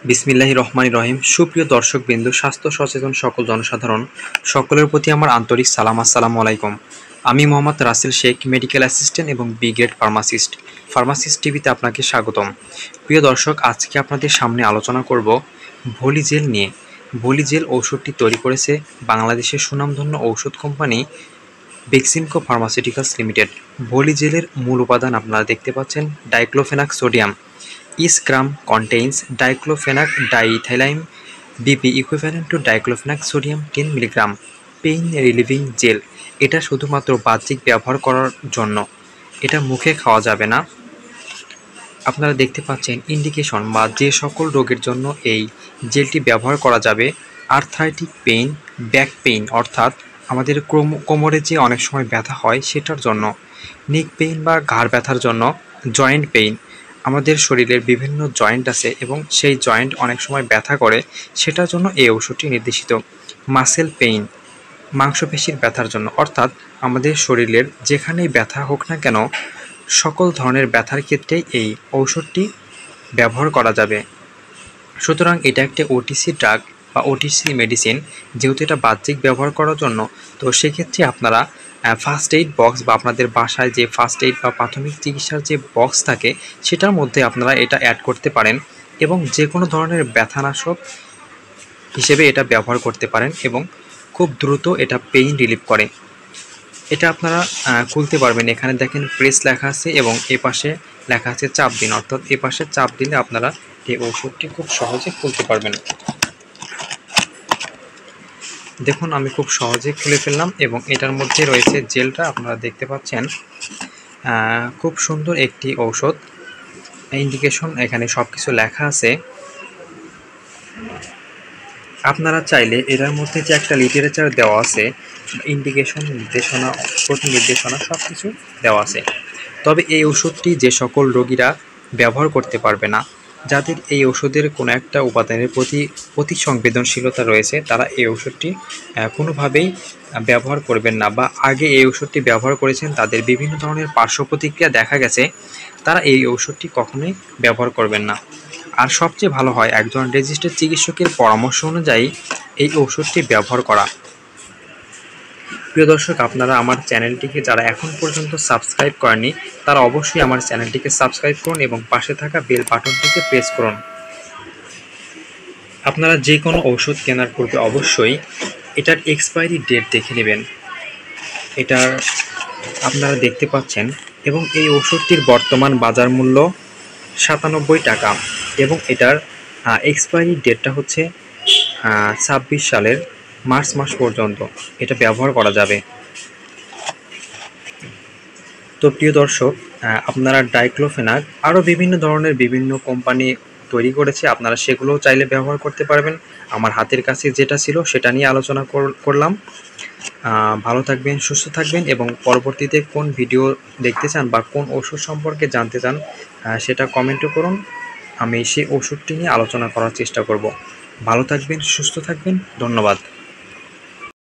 বিসমিল্লাহির রহমানির রহিম। সুপ্রিয় দর্শকবৃন্দু, স্বাস্থ্য সচেতন সকল জনসাধারণ সকলের প্রতি আমার আন্তরিক সালাম। আসসালামু আলাইকুম। আমি মোহাম্মদ রাসেল শেখ, মেডিকেল অ্যাসিস্ট্যান্ট এবং বি গ্রেড ফার্মাসিস্ট টিভিতে আপনাকে স্বাগতম। প্রিয় দর্শক, আজকে আপনাদের সামনে আলোচনা করব ভলি জেল নিয়ে। ভলি জেল ঔষধটি তৈরি করেছে বাংলাদেশের সুনামধন্য ঔষধ company Beximco pharmaceuticals limited. Volley জেলের মূল উপাদান আপনারা দেখতে পাচ্ছেন diclofenac sodium. Each gram contains diclofenac diethylamine BP equivalent to diclofenac sodium 10 mg pain relieving gel. এটা শুধুমাত্র বাহ্যিক ব্যবহার করার জন্য, এটা মুখে খাওয়া যাবে না। আপনারা দেখতে পাচ্ছেন ইন্ডিকেশন বা যে সকল রোগের জন্য এই জেলটি ব্যবহার করা যাবে: আর্থ্রাইটিক পেইন, ব্যাক পেইন অর্থাৎ আমাদের কোমরে যে অনেক সময় ব্যথা হয় সেটার জন্য, নেক পেইন বা ঘাড় ব্যথার জন্য, জয়েন্ট পেইন, আমাদের শরীরের বিভিন্ন জয়েন্ট আছে এবং সেই জয়েন্ট অনেক সময় ব্যথা করে, সেটার জন্য এই ওষুধটি নির্দেশিত। মাসেল পেইন, মাংসপেশির ব্যথার জন্য, অর্থাৎ আমাদের শরীরের যেখানেই ব্যথা হোক না কেন সকল ধরনের ব্যথার ক্ষেত্রে এই ঔষধটি ব্যবহার করা যাবে। সুতরাং এটা একটা ওটিসি ড্রাগ বা ওটিসি মেডিসিন, যেহেতু এটা বাহ্যিক ব্যবহার করার জন্য, তো সেক্ষেত্রে আপনারা ফার্স্ট এইড বক্স বা আপনাদের বাসায় যে ফার্স্ট এইড বা প্রাথমিক চিকিৎসার যে বক্স থাকে সেটার মধ্যে আপনারা এটা অ্যাড করতে পারেন এবং যে কোনো ধরনের ব্যথানাশক হিসেবে এটা ব্যবহার করতে পারেন এবং খুব দ্রুত এটা পেইন রিলিফ করে। এটা আপনারা খুলতে পারবেন। এখানে দেখেন প্রেস লেখা আছে এবং এ পাশে লেখা আছে চাপ দিন, অর্থাৎ এ পাশে চাপ দিলে আপনারা এই ওষুধটি খুব সহজে খুলতে পারবেন। দেখুন, আমি খুব সহজে খুলে ফেললাম এবং এটার মধ্যে রয়েছে জেলটা, আপনারা দেখতে পাচ্ছেন। খুব সুন্দর একটি ঔষধ। ইন্ডিকেশন এখানে সব কিছু লেখা আছে। আপনারা চাইলে এটার মধ্যে যে একটা লিটারেচার দেওয়া আছে, ইন্ডিকেশন, নির্দেশনা, প্রতি নির্দেশনা সব কিছু দেওয়া আছে। তবে এই ওষুধটি যে সকল রোগীরা ব্যবহার করতে পারবে না, যাদের এই ওষুধের কোনো একটা উপাদানের প্রতি অতি সংবেদনশীলতা রয়েছে, তারা এই ওষুধটি কোনোভাবেই ব্যবহার করবেন না, বা আগে এই ওষুধটি ব্যবহার করেছেন তাদের বিভিন্ন ধরনের পার্শ্ব প্রতিক্রিয়া দেখা গেছে, তারা এই ওষুধটি কখনোই ব্যবহার করবেন না। আর সবচেয়ে ভালো হয় একজন রেজিস্টার্ড চিকিৎসকের পরামর্শ অনুযায়ী এই ওষুধটি ব্যবহার করা। প্রিয় দর্শক, আপনারা আমার চ্যানেলটিকে যারা এখন পর্যন্ত সাবস্ক্রাইব করেননি তারা অবশ্যই আমার চ্যানেলটিকে সাবস্ক্রাইব করুন এবং পাশে থাকা বেল বাটনটিকে প্রেস করুন। আপনারা যে কোনো ঔষধ কেনার পূর্বে অবশ্যই এটার এক্সপায়ারি ডেট দেখে নেবেন। এটার আপনারা দেখতে পাচ্ছেন এবং এই ওষুধটির বর্তমান বাজার মূল্য 97 টাকা এবং এটার এক্সপায়ারি ডেটটা হচ্ছে 26 সালের মার্চ মাস পর্যন্ত এটা ব্যবহার করা যাবে। তো প্রিয় দর্শক, আপনারা ডাইক্লোফেনাক আরও বিভিন্ন ধরনের বিভিন্ন কোম্পানি তৈরি করেছে, আপনারা সেগুলোও চাইলে ব্যবহার করতে পারবেন। আমার হাতের কাছে যেটা ছিল সেটা নিয়ে আলোচনা করলাম। ভালো থাকবেন, সুস্থ থাকবেন এবং পরবর্তীতে কোন ভিডিও দেখতে চান বা কোন ওষুধ সম্পর্কে জানতে চান সেটা কমেন্টও করুন। আমি সেই ওষুধটি নিয়ে আলোচনা করার চেষ্টা করব। ভালো থাকবেন, সুস্থ থাকবেন, ধন্যবাদ।